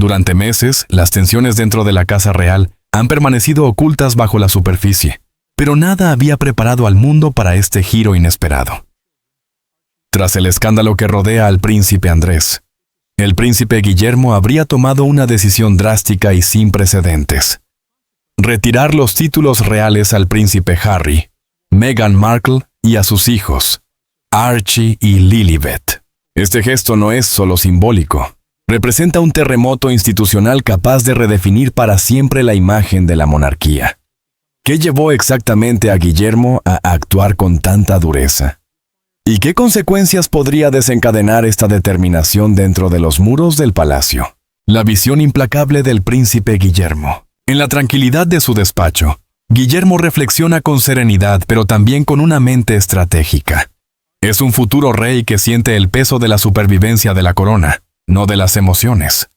Durante meses, las tensiones dentro de la casa real han permanecido ocultas bajo la superficie, pero nada había preparado al mundo para este giro inesperado. Tras el escándalo que rodea al príncipe Andrés, el príncipe Guillermo habría tomado una decisión drástica y sin precedentes: retirar los títulos reales al príncipe Harry, Meghan Markle y a sus hijos, Archie y Lilibet. Este gesto no es solo simbólico, representa un terremoto institucional capaz de redefinir para siempre la imagen de la monarquía. ¿Qué llevó exactamente a Guillermo a actuar con tanta dureza? ¿Y qué consecuencias podría desencadenar esta determinación dentro de los muros del palacio? La visión implacable del príncipe Guillermo. En la tranquilidad de su despacho, Guillermo reflexiona con serenidad, pero también con una mente estratégica. Es un futuro rey que siente el peso de la supervivencia de la corona, no de las emociones.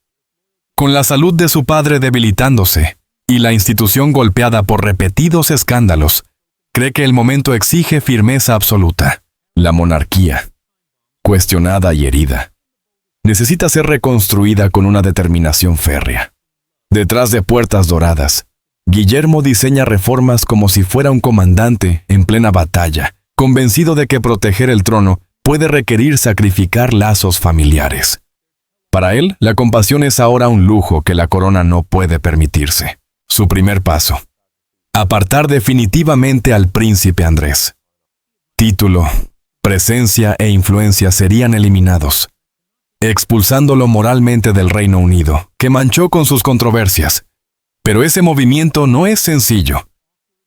Con la salud de su padre debilitándose y la institución golpeada por repetidos escándalos, cree que el momento exige firmeza absoluta. La monarquía, cuestionada y herida, necesita ser reconstruida con una determinación férrea. Detrás de puertas doradas, Guillermo diseña reformas como si fuera un comandante en plena batalla, convencido de que proteger el trono puede requerir sacrificar lazos familiares. Para él, la compasión es ahora un lujo que la corona no puede permitirse. Su primer paso: apartar definitivamente al príncipe Andrés. Título, presencia e influencia serían eliminados, expulsándolo moralmente del Reino Unido, que manchó con sus controversias. Pero ese movimiento no es sencillo.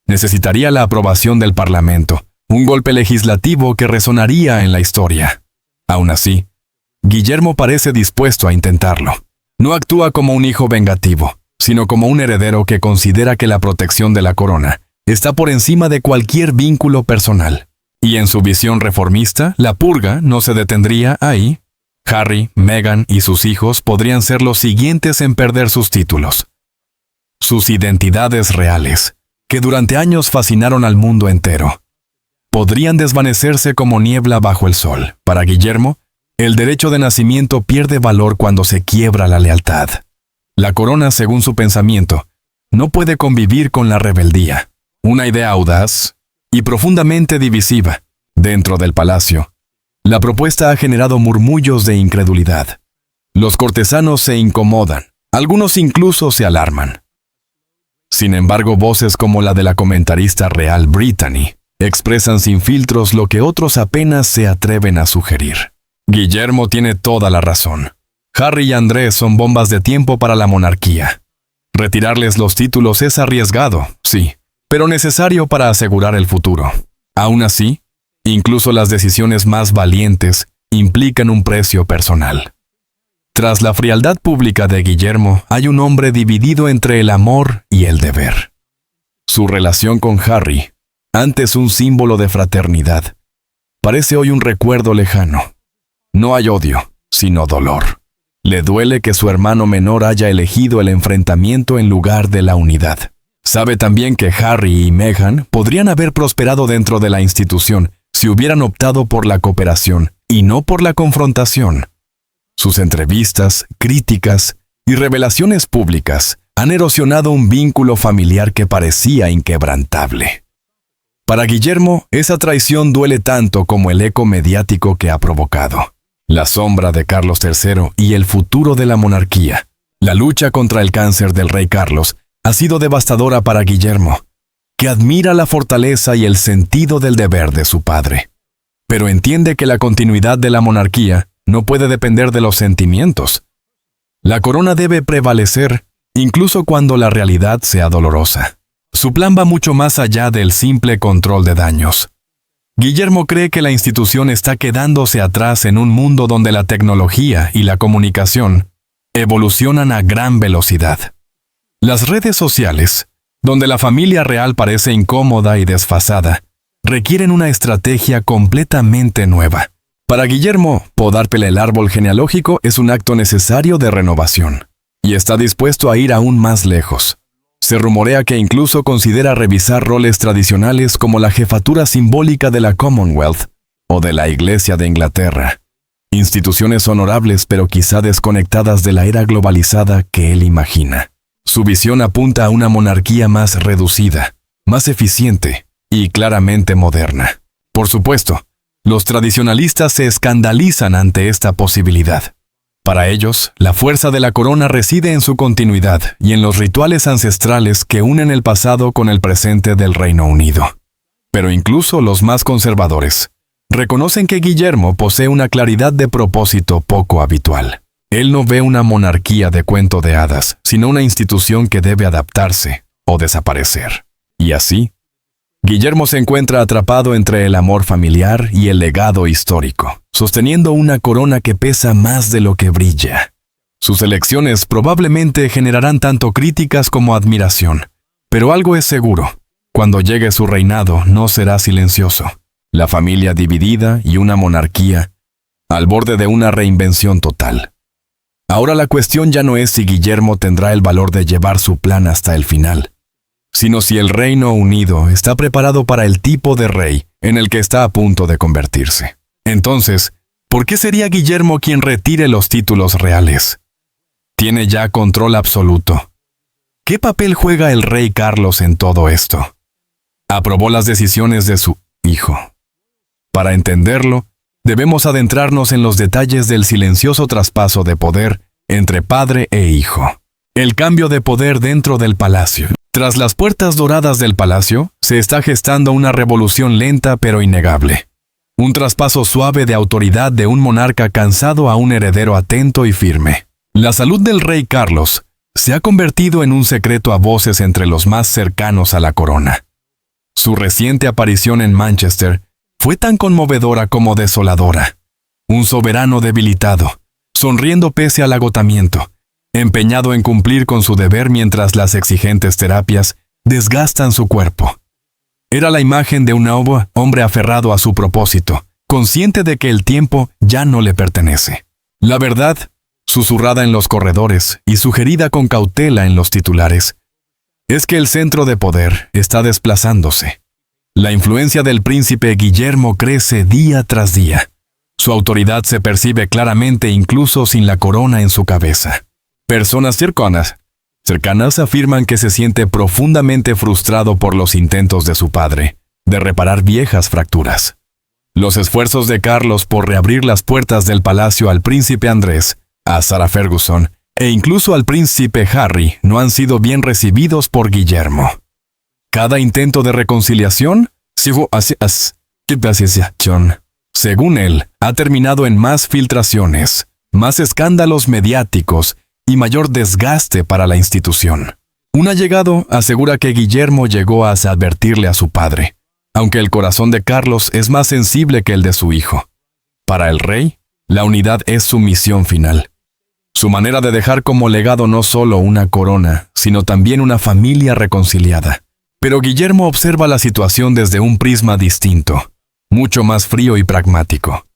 Necesitaría la aprobación del Parlamento, un golpe legislativo que resonaría en la historia. Aún así, Guillermo parece dispuesto a intentarlo. No actúa como un hijo vengativo, sino como un heredero que considera que la protección de la corona está por encima de cualquier vínculo personal. Y en su visión reformista, la purga no se detendría ahí. Harry, Meghan y sus hijos podrían ser los siguientes en perder sus títulos. Sus identidades reales, que durante años fascinaron al mundo entero, podrían desvanecerse como niebla bajo el sol. Para Guillermo, el derecho de nacimiento pierde valor cuando se quiebra la lealtad. La corona, según su pensamiento, no puede convivir con la rebeldía. Una idea audaz y profundamente divisiva. Dentro del palacio, la propuesta ha generado murmullos de incredulidad. Los cortesanos se incomodan, algunos incluso se alarman. Sin embargo, voces como la de la comentarista real Brittany expresan sin filtros lo que otros apenas se atreven a sugerir. Guillermo tiene toda la razón. Harry y Andrés son bombas de tiempo para la monarquía. Retirarles los títulos es arriesgado, sí, pero necesario para asegurar el futuro. Aún así, incluso las decisiones más valientes implican un precio personal. Tras la frialdad pública de Guillermo, hay un hombre dividido entre el amor y el deber. Su relación con Harry, antes un símbolo de fraternidad, parece hoy un recuerdo lejano. No hay odio, sino dolor. Le duele que su hermano menor haya elegido el enfrentamiento en lugar de la unidad. Sabe también que Harry y Meghan podrían haber prosperado dentro de la institución si hubieran optado por la cooperación y no por la confrontación. Sus entrevistas, críticas y revelaciones públicas han erosionado un vínculo familiar que parecía inquebrantable. Para Guillermo, esa traición duele tanto como el eco mediático que ha provocado. La sombra de Carlos III y el futuro de la monarquía. La lucha contra el cáncer del rey Carlos ha sido devastadora para Guillermo, que admira la fortaleza y el sentido del deber de su padre. Pero entiende que la continuidad de la monarquía no puede depender de los sentimientos. La corona debe prevalecer, incluso cuando la realidad sea dolorosa. Su plan va mucho más allá del simple control de daños. Guillermo cree que la institución está quedándose atrás en un mundo donde la tecnología y la comunicación evolucionan a gran velocidad. Las redes sociales, donde la familia real parece incómoda y desfasada, requieren una estrategia completamente nueva. Para Guillermo, podar el árbol genealógico es un acto necesario de renovación, y está dispuesto a ir aún más lejos. Se rumorea que incluso considera revisar roles tradicionales como la jefatura simbólica de la Commonwealth o de la Iglesia de Inglaterra. Instituciones honorables pero quizá desconectadas de la era globalizada que él imagina. Su visión apunta a una monarquía más reducida, más eficiente y claramente moderna. Por supuesto, los tradicionalistas se escandalizan ante esta posibilidad. Para ellos, la fuerza de la corona reside en su continuidad y en los rituales ancestrales que unen el pasado con el presente del Reino Unido. Pero incluso los más conservadores reconocen que Guillermo posee una claridad de propósito poco habitual. Él no ve una monarquía de cuento de hadas, sino una institución que debe adaptarse o desaparecer. Y así, Guillermo se encuentra atrapado entre el amor familiar y el legado histórico, sosteniendo una corona que pesa más de lo que brilla. Sus elecciones probablemente generarán tanto críticas como admiración, pero algo es seguro: cuando llegue su reinado no será silencioso. La familia dividida y una monarquía al borde de una reinvención total. Ahora la cuestión ya no es si Guillermo tendrá el valor de llevar su plan hasta el final, sino si el Reino Unido está preparado para el tipo de rey en el que está a punto de convertirse. Entonces, ¿por qué sería Guillermo quien retire los títulos reales? Tiene ya control absoluto. ¿Qué papel juega el rey Carlos en todo esto? Aprobó las decisiones de su hijo. Para entenderlo, debemos adentrarnos en los detalles del silencioso traspaso de poder entre padre e hijo. El cambio de poder dentro del palacio. Tras las puertas doradas del palacio, se está gestando una revolución lenta pero innegable. Un traspaso suave de autoridad de un monarca cansado a un heredero atento y firme. La salud del rey Carlos se ha convertido en un secreto a voces entre los más cercanos a la corona. Su reciente aparición en Manchester fue tan conmovedora como desoladora. Un soberano debilitado, sonriendo pese al agotamiento, empeñado en cumplir con su deber mientras las exigentes terapias desgastan su cuerpo. Era la imagen de un hombre aferrado a su propósito, consciente de que el tiempo ya no le pertenece. La verdad, susurrada en los corredores y sugerida con cautela en los titulares, es que el centro de poder está desplazándose. La influencia del príncipe Guillermo crece día tras día. Su autoridad se percibe claramente incluso sin la corona en su cabeza. Personas cercanas afirman que se siente profundamente frustrado por los intentos de su padre de reparar viejas fracturas. Los esfuerzos de Carlos por reabrir las puertas del palacio al príncipe Andrés, a Sarah Ferguson e incluso al príncipe Harry no han sido bien recibidos por Guillermo. Cada intento de reconciliación, según él, ha terminado en más filtraciones, más escándalos mediáticos y mayor desgaste para la institución. Un allegado asegura que Guillermo llegó a advertirle a su padre, aunque el corazón de Carlos es más sensible que el de su hijo. Para el rey, la unidad es su misión final. Su manera de dejar como legado no solo una corona, sino también una familia reconciliada. Pero Guillermo observa la situación desde un prisma distinto, mucho más frío y pragmático.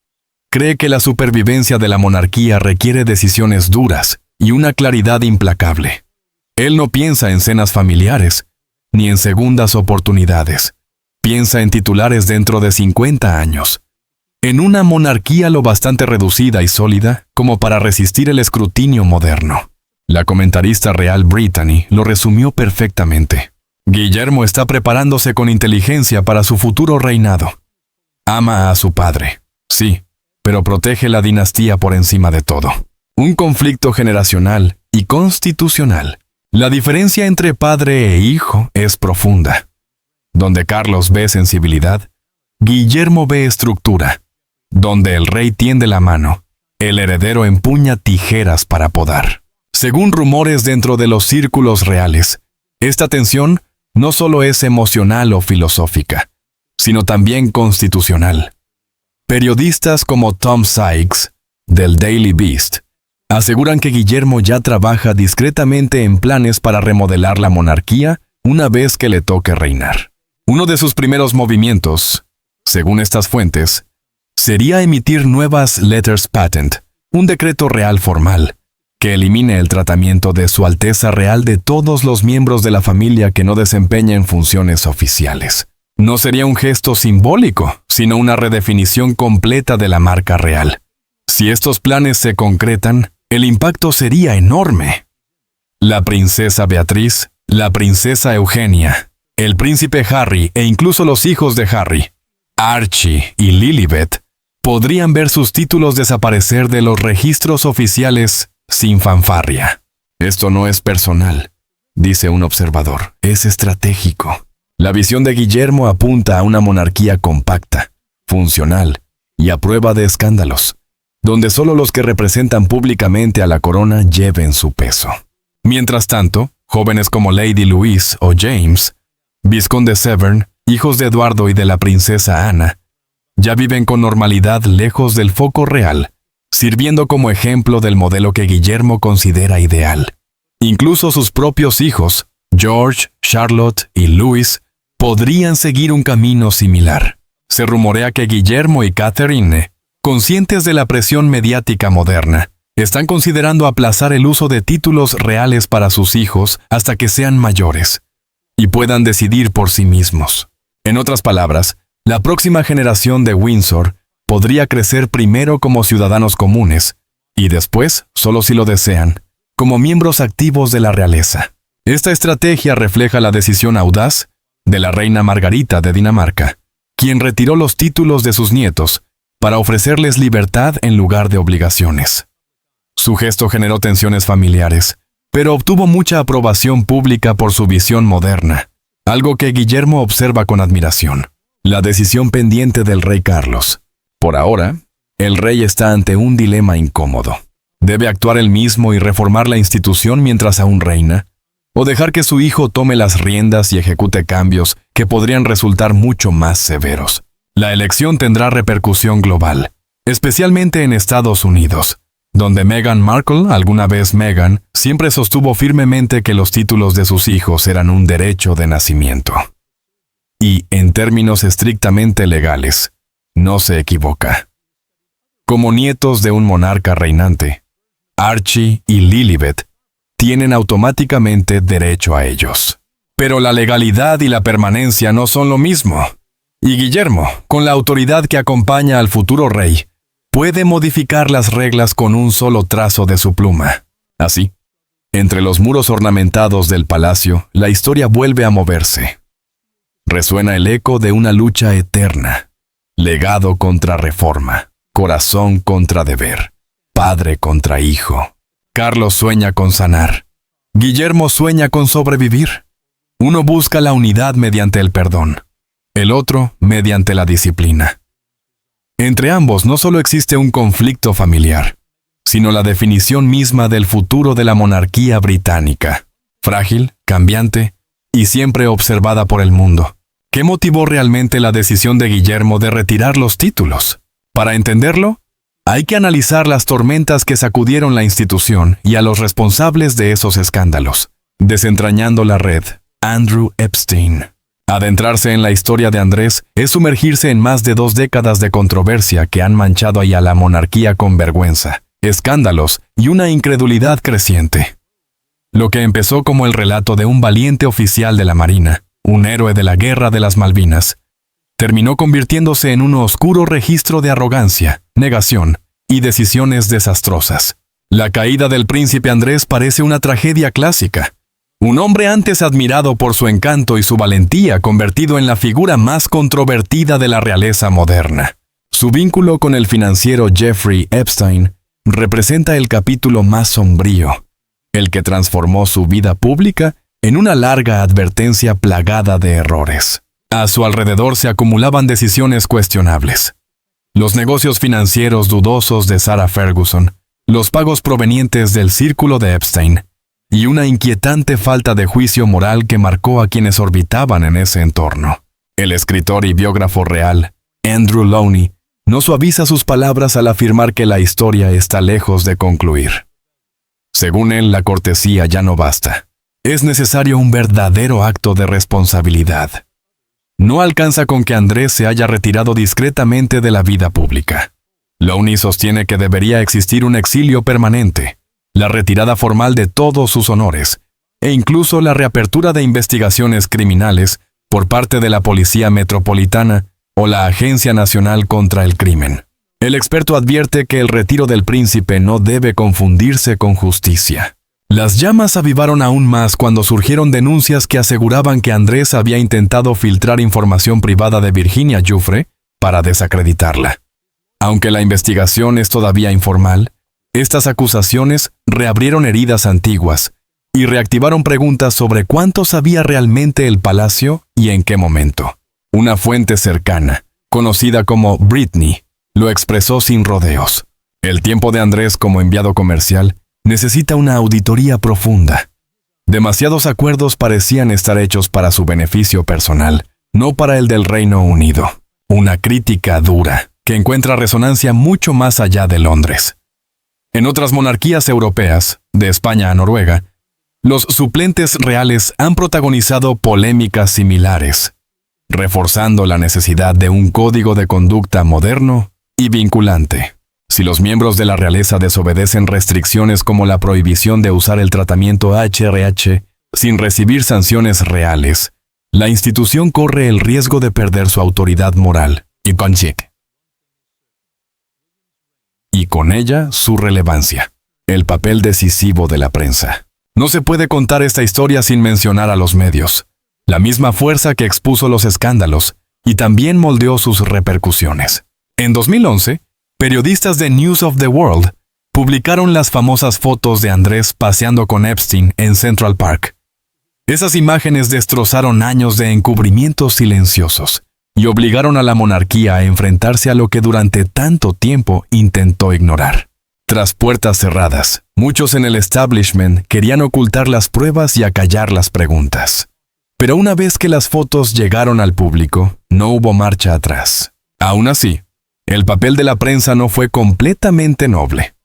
Cree que la supervivencia de la monarquía requiere decisiones duras y una claridad implacable. Él no piensa en cenas familiares, ni en segundas oportunidades. Piensa en titulares dentro de 50 años. En una monarquía lo bastante reducida y sólida como para resistir el escrutinio moderno. La comentarista real Brittany lo resumió perfectamente. Guillermo está preparándose con inteligencia para su futuro reinado. Ama a su padre, sí, pero protege la dinastía por encima de todo. Un conflicto generacional y constitucional. La diferencia entre padre e hijo es profunda. Donde Carlos ve sensibilidad, Guillermo ve estructura. Donde el rey tiende la mano, el heredero empuña tijeras para podar. Según rumores dentro de los círculos reales, esta tensión no solo es emocional o filosófica, sino también constitucional. Periodistas como Tom Sykes, del Daily Beast, aseguran que Guillermo ya trabaja discretamente en planes para remodelar la monarquía una vez que le toque reinar. Uno de sus primeros movimientos, según estas fuentes, sería emitir nuevas letters patent, un decreto real formal, que elimine el tratamiento de Su Alteza Real de todos los miembros de la familia que no desempeñen funciones oficiales. No sería un gesto simbólico, sino una redefinición completa de la marca real. Si estos planes se concretan, el impacto sería enorme. La princesa Beatriz, la princesa Eugenia, el príncipe Harry e incluso los hijos de Harry, Archie y Lilibet, podrían ver sus títulos desaparecer de los registros oficiales sin fanfarria. Esto no es personal, dice un observador, es estratégico. La visión de Guillermo apunta a una monarquía compacta, funcional y a prueba de escándalos, donde solo los que representan públicamente a la corona lleven su peso. Mientras tanto, jóvenes como Lady Louise o James, vizconde Severn, hijos de Eduardo y de la princesa Ana, ya viven con normalidad lejos del foco real, sirviendo como ejemplo del modelo que Guillermo considera ideal. Incluso sus propios hijos, George, Charlotte y Louis, podrían seguir un camino similar. Se rumorea que Guillermo y Catherine, conscientes de la presión mediática moderna, están considerando aplazar el uso de títulos reales para sus hijos hasta que sean mayores y puedan decidir por sí mismos. En otras palabras, la próxima generación de Windsor podría crecer primero como ciudadanos comunes y después, solo si lo desean, como miembros activos de la realeza. Esta estrategia refleja la decisión audaz de la reina Margarita de Dinamarca, quien retiró los títulos de sus nietos para ofrecerles libertad en lugar de obligaciones. Su gesto generó tensiones familiares, pero obtuvo mucha aprobación pública por su visión moderna, algo que Guillermo observa con admiración. La decisión pendiente del rey Carlos. Por ahora, el rey está ante un dilema incómodo. ¿Debe actuar él mismo y reformar la institución mientras aún reina? ¿O dejar que su hijo tome las riendas y ejecute cambios que podrían resultar mucho más severos? La elección tendrá repercusión global, especialmente en Estados Unidos, donde Meghan Markle, alguna vez Meghan, siempre sostuvo firmemente que los títulos de sus hijos eran un derecho de nacimiento. Y, en términos estrictamente legales, no se equivoca. Como nietos de un monarca reinante, Archie y Lilibet tienen automáticamente derecho a ellos. Pero la legalidad y la permanencia no son lo mismo. Y Guillermo, con la autoridad que acompaña al futuro rey, puede modificar las reglas con un solo trazo de su pluma. Así, entre los muros ornamentados del palacio, la historia vuelve a moverse. Resuena el eco de una lucha eterna. Legado contra reforma, corazón contra deber, padre contra hijo. Carlos sueña con sanar. Guillermo sueña con sobrevivir. Uno busca la unidad mediante el perdón, el otro mediante la disciplina. Entre ambos no solo existe un conflicto familiar, sino la definición misma del futuro de la monarquía británica, frágil, cambiante y siempre observada por el mundo. ¿Qué motivó realmente la decisión de Guillermo de retirar los títulos? Para entenderlo, hay que analizar las tormentas que sacudieron la institución y a los responsables de esos escándalos. Desentrañando la red, Andrew Epstein. Adentrarse en la historia de Andrés es sumergirse en más de 2 décadas de controversia que han manchado a la monarquía con vergüenza, escándalos y una incredulidad creciente. Lo que empezó como el relato de un valiente oficial de la Marina, un héroe de la Guerra de las Malvinas, terminó convirtiéndose en un oscuro registro de arrogancia, negación y decisiones desastrosas. La caída del príncipe Andrés parece una tragedia clásica. Un hombre antes admirado por su encanto y su valentía convertido en la figura más controvertida de la realeza moderna. Su vínculo con el financiero Jeffrey Epstein representa el capítulo más sombrío, el que transformó su vida pública en una larga advertencia plagada de errores. A su alrededor se acumulaban decisiones cuestionables. Los negocios financieros dudosos de Sarah Ferguson, los pagos provenientes del círculo de Epstein, y una inquietante falta de juicio moral que marcó a quienes orbitaban en ese entorno. El escritor y biógrafo real, Andrew Lowney, no suaviza sus palabras al afirmar que la historia está lejos de concluir. Según él, la cortesía ya no basta. Es necesario un verdadero acto de responsabilidad. No alcanza con que Andrés se haya retirado discretamente de la vida pública. Lowney sostiene que debería existir un exilio permanente, la retirada formal de todos sus honores, e incluso la reapertura de investigaciones criminales por parte de la Policía Metropolitana o la Agencia Nacional contra el Crimen. El experto advierte que el retiro del príncipe no debe confundirse con justicia. Las llamas avivaron aún más cuando surgieron denuncias que aseguraban que Andrés había intentado filtrar información privada de Virginia Giuffre para desacreditarla. Aunque la investigación es todavía informal, estas acusaciones reabrieron heridas antiguas y reactivaron preguntas sobre cuánto sabía realmente el palacio y en qué momento. Una fuente cercana, conocida como Britney, lo expresó sin rodeos. El tiempo de Andrés como enviado comercial necesita una auditoría profunda. Demasiados acuerdos parecían estar hechos para su beneficio personal, no para el del Reino Unido. Una crítica dura, que encuentra resonancia mucho más allá de Londres. En otras monarquías europeas, de España a Noruega, los suplentes reales han protagonizado polémicas similares, reforzando la necesidad de un código de conducta moderno y vinculante. Si los miembros de la realeza desobedecen restricciones como la prohibición de usar el tratamiento HRH sin recibir sanciones reales, la institución corre el riesgo de perder su autoridad moral y con ella su relevancia. El papel decisivo de la prensa. No se puede contar esta historia sin mencionar a los medios, la misma fuerza que expuso los escándalos y también moldeó sus repercusiones. En 2011, periodistas de News of the World publicaron las famosas fotos de Andrés paseando con Epstein en Central Park. Esas imágenes destrozaron años de encubrimientos silenciosos y obligaron a la monarquía a enfrentarse a lo que durante tanto tiempo intentó ignorar. Tras puertas cerradas, muchos en el establishment querían ocultar las pruebas y acallar las preguntas. Pero una vez que las fotos llegaron al público, no hubo marcha atrás. Aún así, el papel de la prensa no fue completamente noble.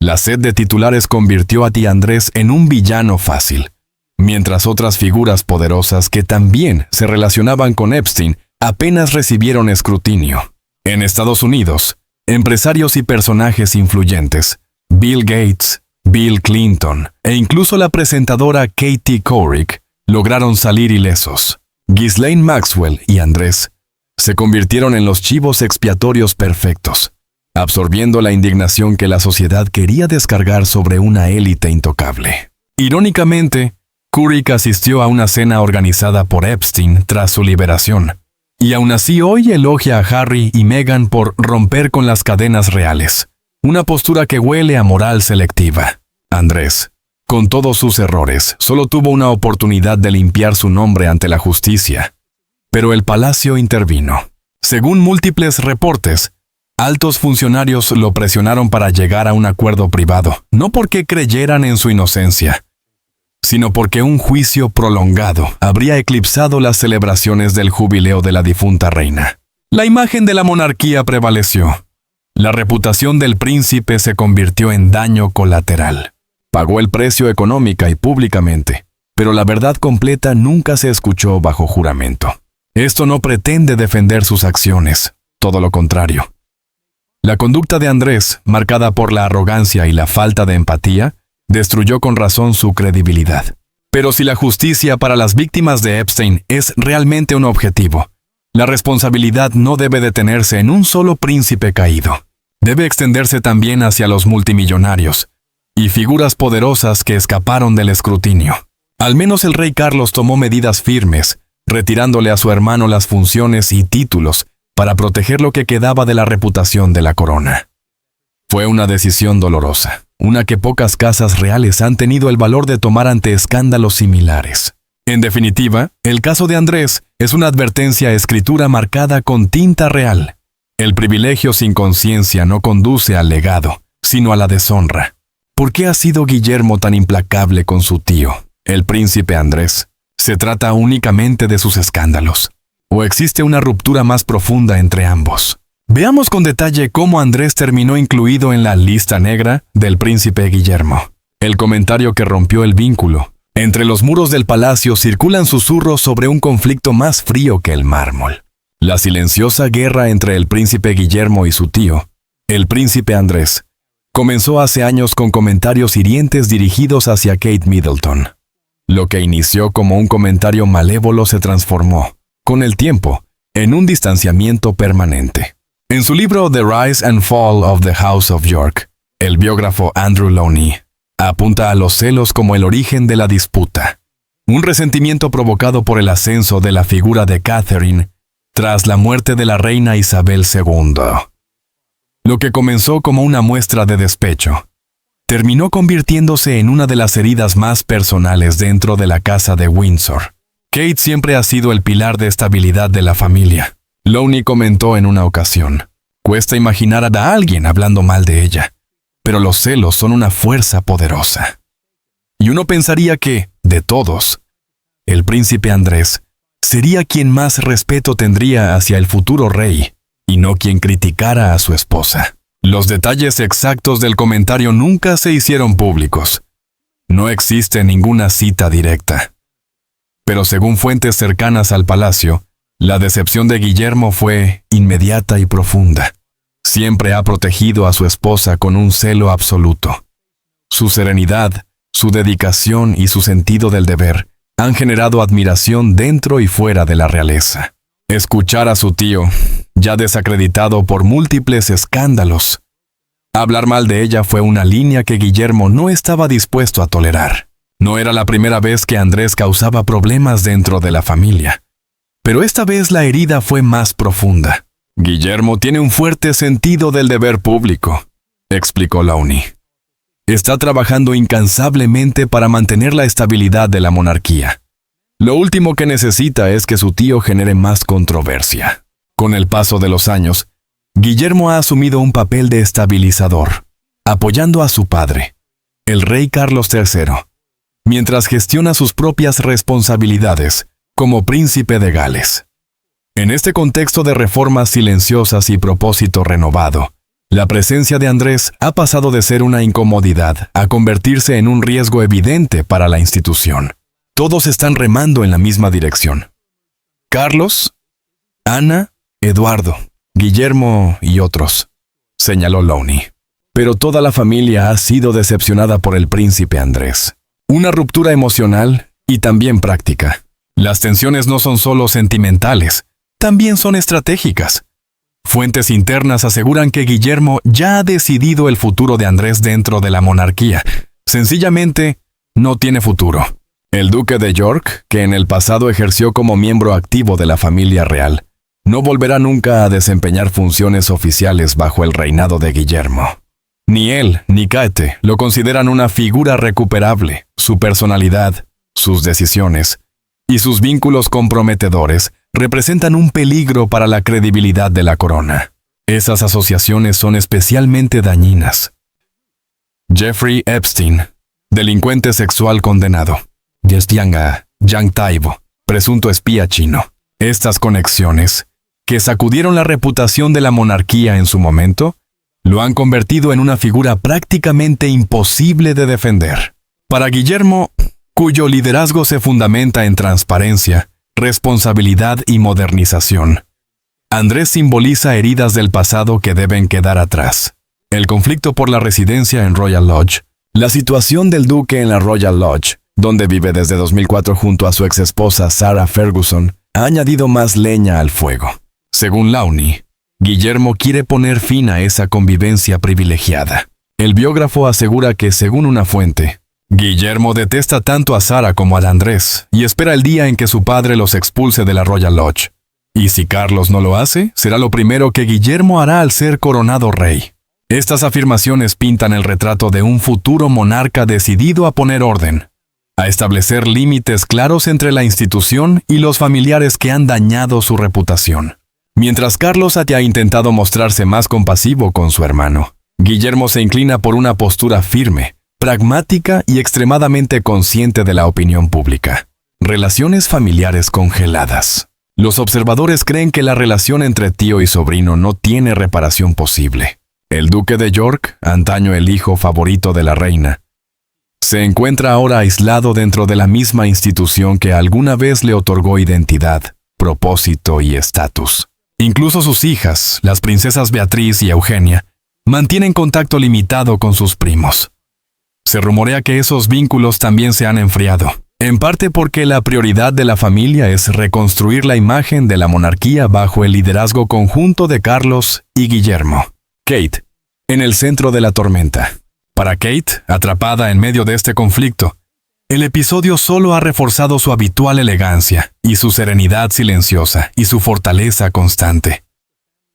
La sed de titulares convirtió a Andrés en un villano fácil, mientras otras figuras poderosas que también se relacionaban con Epstein apenas recibieron escrutinio. En Estados Unidos, empresarios y personajes influyentes, Bill Gates, Bill Clinton e incluso la presentadora Katie Couric, lograron salir ilesos. Ghislaine Maxwell y Andrés se convirtieron en los chivos expiatorios perfectos, absorbiendo la indignación que la sociedad quería descargar sobre una élite intocable. Irónicamente, Couric asistió a una cena organizada por Epstein tras su liberación, y aún así hoy elogia a Harry y Meghan por romper con las cadenas reales, una postura que huele a moral selectiva. Andrés, con todos sus errores, solo tuvo una oportunidad de limpiar su nombre ante la justicia. Pero el palacio intervino. Según múltiples reportes, altos funcionarios lo presionaron para llegar a un acuerdo privado, no porque creyeran en su inocencia, sino porque un juicio prolongado habría eclipsado las celebraciones del jubileo de la difunta reina. La imagen de la monarquía prevaleció. La reputación del príncipe se convirtió en daño colateral. Pagó el precio económica y públicamente, pero la verdad completa nunca se escuchó bajo juramento. Esto no pretende defender sus acciones, todo lo contrario. La conducta de Andrés, marcada por la arrogancia y la falta de empatía, destruyó con razón su credibilidad. Pero si la justicia para las víctimas de Epstein es realmente un objetivo, la responsabilidad no debe detenerse en un solo príncipe caído. Debe extenderse también hacia los multimillonarios y figuras poderosas que escaparon del escrutinio. Al menos el rey Carlos tomó medidas firmes, retirándole a su hermano las funciones y títulos para proteger lo que quedaba de la reputación de la corona. Fue una decisión dolorosa, una que pocas casas reales han tenido el valor de tomar ante escándalos similares. En definitiva, el caso de Andrés es una advertencia a escritura marcada con tinta real. El privilegio sin conciencia no conduce al legado, sino a la deshonra. ¿Por qué ha sido Guillermo tan implacable con su tío, el príncipe Andrés? ¿Se trata únicamente de sus escándalos? ¿O existe una ruptura más profunda entre ambos? Veamos con detalle cómo Andrés terminó incluido en la lista negra del príncipe Guillermo. El comentario que rompió el vínculo. Entre los muros del palacio circulan susurros sobre un conflicto más frío que el mármol. La silenciosa guerra entre el príncipe Guillermo y su tío, el príncipe Andrés, comenzó hace años con comentarios hirientes dirigidos hacia Kate Middleton. Lo que inició como un comentario malévolo se transformó, con el tiempo, en un distanciamiento permanente. En su libro The Rise and Fall of the House of York, el biógrafo Andrew Lowney apunta a los celos como el origen de la disputa, un resentimiento provocado por el ascenso de la figura de Catherine tras la muerte de la reina Isabel II. Lo que comenzó como una muestra de despecho, terminó convirtiéndose en una de las heridas más personales dentro de la casa de Windsor. Kate siempre ha sido el pilar de estabilidad de la familia. Lowney comentó en una ocasión: cuesta imaginar a alguien hablando mal de ella, pero los celos son una fuerza poderosa. Y uno pensaría que, de todos, el príncipe Andrés sería quien más respeto tendría hacia el futuro rey, y no quien criticara a su esposa. Los detalles exactos del comentario nunca se hicieron públicos. No existe ninguna cita directa. Pero según fuentes cercanas al palacio, la decepción de Guillermo fue inmediata y profunda. Siempre ha protegido a su esposa con un celo absoluto. Su serenidad, su dedicación y su sentido del deber han generado admiración dentro y fuera de la realeza. Escuchar a su tío, ya desacreditado por múltiples escándalos, hablar mal de ella fue una línea que Guillermo no estaba dispuesto a tolerar. No era la primera vez que Andrés causaba problemas dentro de la familia, pero esta vez la herida fue más profunda. Guillermo tiene un fuerte sentido del deber público, explicó Lowney. Está trabajando incansablemente para mantener la estabilidad de la monarquía. Lo último que necesita es que su tío genere más controversia. Con el paso de los años, Guillermo ha asumido un papel de estabilizador, apoyando a su padre, el rey Carlos III, mientras gestiona sus propias responsabilidades como príncipe de Gales. En este contexto de reformas silenciosas y propósito renovado, la presencia de Andrés ha pasado de ser una incomodidad a convertirse en un riesgo evidente para la institución. Todos están remando en la misma dirección. Carlos, Ana, Eduardo, Guillermo y otros, señaló Lowney. Pero toda la familia ha sido decepcionada por el príncipe Andrés. Una ruptura emocional y también práctica. Las tensiones no son solo sentimentales, también son estratégicas. Fuentes internas aseguran que Guillermo ya ha decidido el futuro de Andrés dentro de la monarquía. Sencillamente, no tiene futuro. El duque de York, que en el pasado ejerció como miembro activo de la familia real, no volverá nunca a desempeñar funciones oficiales bajo el reinado de Guillermo. Ni él ni Kate lo consideran una figura recuperable. Su personalidad, sus decisiones y sus vínculos comprometedores representan un peligro para la credibilidad de la corona. Esas asociaciones son especialmente dañinas. Jeffrey Epstein, delincuente sexual condenado. Yang Taibo, presunto espía chino. Estas conexiones, que sacudieron la reputación de la monarquía en su momento, lo han convertido en una figura prácticamente imposible de defender. Para Guillermo, cuyo liderazgo se fundamenta en transparencia, responsabilidad y modernización, Andrés simboliza heridas del pasado que deben quedar atrás. El conflicto por la residencia en Royal Lodge, la situación del duque en la Royal Lodge, donde vive desde 2004 junto a su exesposa Sarah Ferguson, ha añadido más leña al fuego. Según Lowney, Guillermo quiere poner fin a esa convivencia privilegiada. El biógrafo asegura que, según una fuente, Guillermo detesta tanto a Sarah como a Andrés y espera el día en que su padre los expulse de la Royal Lodge. Y si Carlos no lo hace, será lo primero que Guillermo hará al ser coronado rey. Estas afirmaciones pintan el retrato de un futuro monarca decidido a poner orden, a establecer límites claros entre la institución y los familiares que han dañado su reputación. Mientras Carlos ha intentado mostrarse más compasivo con su hermano, Guillermo se inclina por una postura firme, pragmática y extremadamente consciente de la opinión pública. Relaciones familiares congeladas. Los observadores creen que la relación entre tío y sobrino no tiene reparación posible. El duque de York, antaño el hijo favorito de la reina, se encuentra ahora aislado dentro de la misma institución que alguna vez le otorgó identidad, propósito y estatus. Incluso sus hijas, las princesas Beatriz y Eugenia, mantienen contacto limitado con sus primos. Se rumorea que esos vínculos también se han enfriado. en parte porque la prioridad de la familia es reconstruir la imagen de la monarquía bajo el liderazgo conjunto de Carlos y Guillermo. Kate, en el centro de la tormenta. Para Kate, atrapada en medio de este conflicto, el episodio solo ha reforzado su habitual elegancia y su serenidad silenciosa y su fortaleza constante.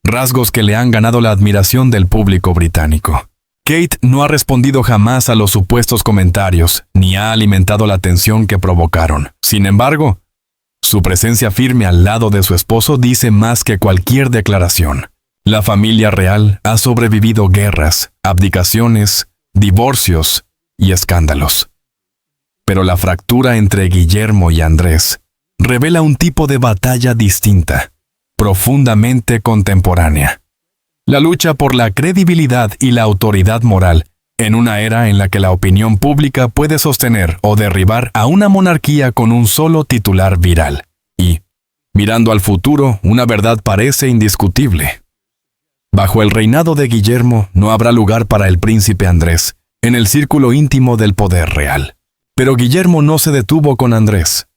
Rasgos que le han ganado la admiración del público británico. Kate no ha respondido jamás a los supuestos comentarios, ni ha alimentado la tensión que provocaron. Sin embargo, su presencia firme al lado de su esposo dice más que cualquier declaración. La familia real ha sobrevivido guerras, abdicaciones, divorcios y escándalos. Pero la fractura entre Guillermo y Andrés revela un tipo de batalla distinta, profundamente contemporánea. La lucha por la credibilidad y la autoridad moral en una era en la que la opinión pública puede sostener o derribar a una monarquía con un solo titular viral. Y, mirando al futuro, una verdad parece indiscutible. Bajo el reinado de Guillermo no habrá lugar para el príncipe Andrés en el círculo íntimo del poder real. Pero Guillermo no se detuvo con Andrés.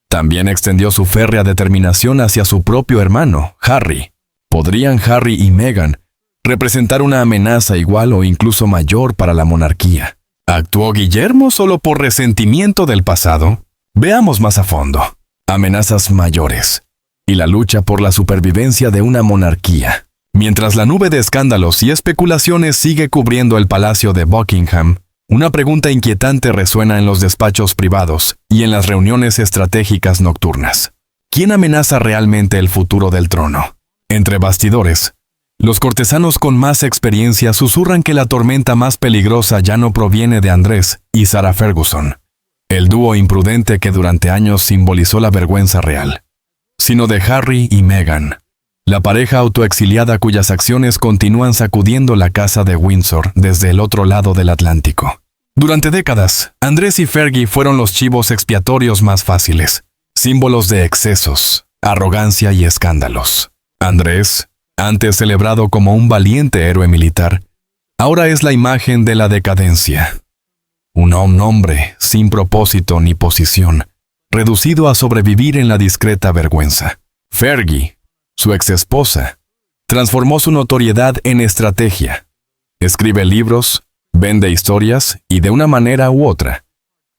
También extendió su férrea determinación hacia su propio hermano, Harry. ¿Podrían Harry y Meghan representar una amenaza igual o incluso mayor para la monarquía? ¿Actuó Guillermo solo por resentimiento del pasado? Veamos más a fondo. Amenazas mayores y la lucha por la supervivencia de una monarquía. Mientras la nube de escándalos y especulaciones sigue cubriendo el palacio de Buckingham, una pregunta inquietante resuena en los despachos privados y en las reuniones estratégicas nocturnas. ¿Quién amenaza realmente el futuro del trono? Entre bastidores, los cortesanos con más experiencia susurran que la tormenta más peligrosa ya no proviene de Andrés y Sarah Ferguson, el dúo imprudente que durante años simbolizó la vergüenza real, sino de Harry y Meghan, la pareja autoexiliada cuyas acciones continúan sacudiendo la casa de Windsor desde el otro lado del Atlántico. Durante décadas, Andrés y Fergie fueron los chivos expiatorios más fáciles, símbolos de excesos, arrogancia y escándalos. Andrés, antes celebrado como un valiente héroe militar, ahora es la imagen de la decadencia. Un hombre sin propósito ni posición, reducido a sobrevivir en la discreta vergüenza. Fergie, su exesposa, transformó su notoriedad en estrategia. Escribe libros, vende historias y de una manera u otra,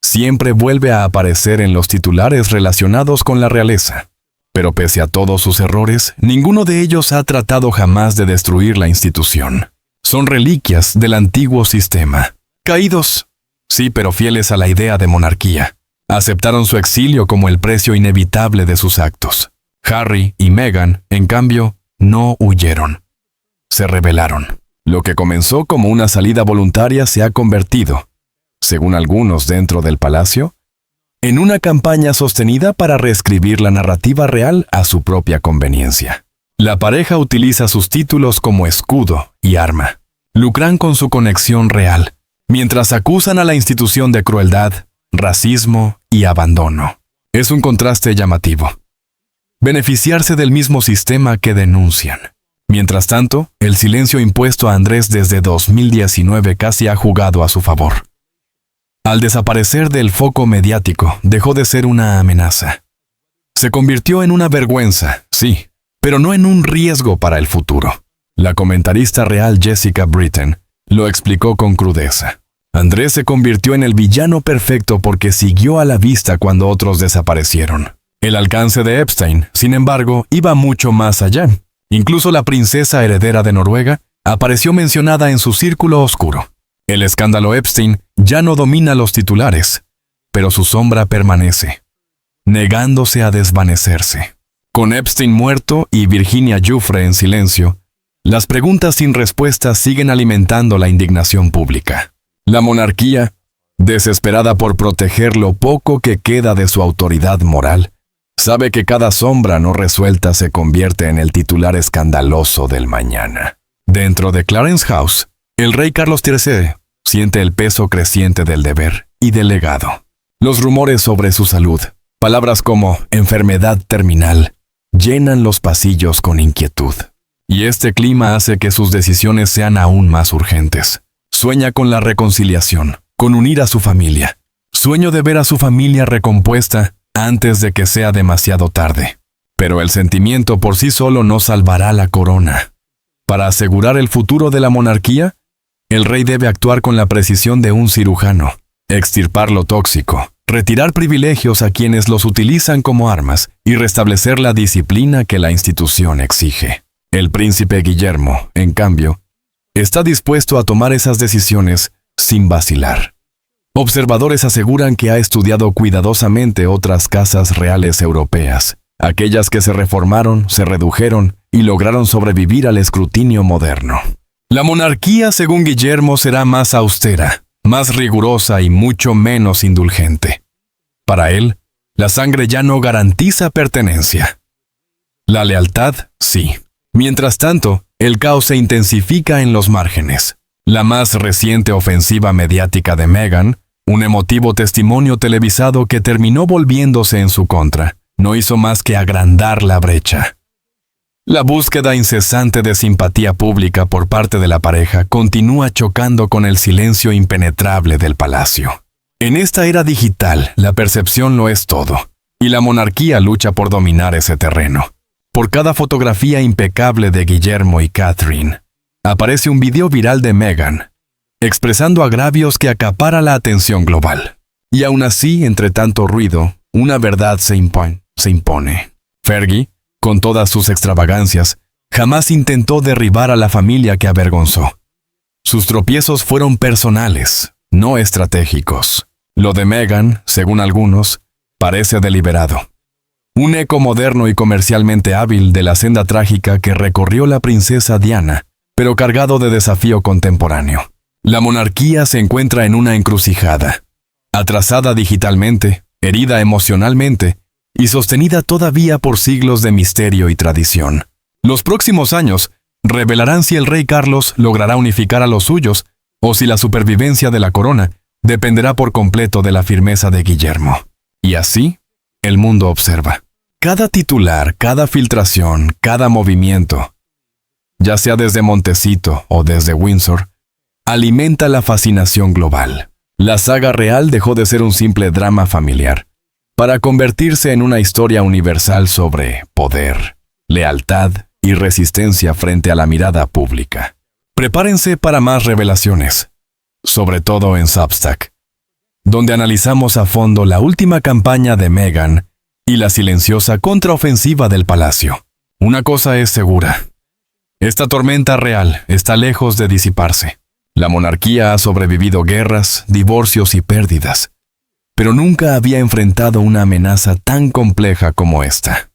siempre vuelve a aparecer en los titulares relacionados con la realeza. Pero pese a todos sus errores, ninguno de ellos ha tratado jamás de destruir la institución. Son reliquias del antiguo sistema. Caídos, sí, pero fieles a la idea de monarquía. Aceptaron su exilio como el precio inevitable de sus actos. Harry y Meghan, en cambio, no huyeron. Se rebelaron. Lo que comenzó como una salida voluntaria se ha convertido, según algunos dentro del palacio, en una campaña sostenida para reescribir la narrativa real a su propia conveniencia. La pareja utiliza sus títulos como escudo y arma. Lucran con su conexión real, mientras acusan a la institución de crueldad, racismo y abandono. Es un contraste llamativo. Beneficiarse del mismo sistema que denuncian. Mientras tanto, el silencio impuesto a Andrés desde 2019 casi ha jugado a su favor. Al desaparecer del foco mediático, dejó de ser una amenaza. Se convirtió en una vergüenza, sí, pero no en un riesgo para el futuro. La comentarista real Jessica Britton lo explicó con crudeza. Andrés se convirtió en el villano perfecto porque siguió a la vista cuando otros desaparecieron. El alcance de Epstein, sin embargo, iba mucho más allá. Incluso la princesa heredera de Noruega apareció mencionada en su círculo oscuro. El escándalo Epstein ya no domina los titulares, pero su sombra permanece, negándose a desvanecerse. Con Epstein muerto y Virginia Giuffre en silencio, las preguntas sin respuesta siguen alimentando la indignación pública. La monarquía, desesperada por proteger lo poco que queda de su autoridad moral, sabe que cada sombra no resuelta se convierte en el titular escandaloso del mañana. Dentro de Clarence House, el rey Carlos III siente el peso creciente del deber y del legado. Los rumores sobre su salud, palabras como enfermedad terminal, llenan los pasillos con inquietud. Y este clima hace que sus decisiones sean aún más urgentes. Sueña con la reconciliación, con unir a su familia. sueño de ver a su familia recompuesta antes de que sea demasiado tarde. Pero el sentimiento por sí solo no salvará la corona. Para asegurar el futuro de la monarquía, el rey debe actuar con la precisión de un cirujano, extirpar lo tóxico, retirar privilegios a quienes los utilizan como armas y restablecer la disciplina que la institución exige. El príncipe Guillermo, en cambio, está dispuesto a tomar esas decisiones sin vacilar. Observadores aseguran que ha estudiado cuidadosamente otras casas reales europeas, aquellas que se reformaron, se redujeron y lograron sobrevivir al escrutinio moderno. La monarquía, según Guillermo, será más austera, más rigurosa y mucho menos indulgente. Para él, la sangre ya no garantiza pertenencia. La lealtad, sí. Mientras tanto, el caos se intensifica en los márgenes. La más reciente ofensiva mediática de Meghan, un emotivo testimonio televisado que terminó volviéndose en su contra, no hizo más que agrandar la brecha. La búsqueda incesante de simpatía pública por parte de la pareja continúa chocando con el silencio impenetrable del palacio. En esta era digital, la percepción lo es todo, y la monarquía lucha por dominar ese terreno. Por cada fotografía impecable de Guillermo y Catherine, aparece un video viral de Meghan, expresando agravios que acapara la atención global. Y aún así, entre tanto ruido, una verdad se impone. Fergie, con todas sus extravagancias, jamás intentó derribar a la familia que avergonzó. Sus tropiezos fueron personales, no estratégicos. Lo de Meghan, según algunos, parece deliberado. Un eco moderno y comercialmente hábil de la senda trágica que recorrió la princesa Diana, pero cargado de desafío contemporáneo. La monarquía se encuentra en una encrucijada, atrasada digitalmente, herida emocionalmente y sostenida todavía por siglos de misterio y tradición. Los próximos años revelarán si el rey Carlos logrará unificar a los suyos o si la supervivencia de la corona dependerá por completo de la firmeza de Guillermo. Y así, el mundo observa. Cada titular, cada filtración, cada movimiento, ya sea desde Montecito o desde Windsor, alimenta la fascinación global. La saga real dejó de ser un simple drama familiar, para convertirse en una historia universal sobre poder, lealtad y resistencia frente a la mirada pública. Prepárense para más revelaciones, sobre todo en Substack, donde analizamos a fondo la última campaña de Meghan y la silenciosa contraofensiva del palacio. Una cosa es segura: esta tormenta real está lejos de disiparse. La monarquía ha sobrevivido guerras, divorcios y pérdidas, pero nunca había enfrentado una amenaza tan compleja como esta.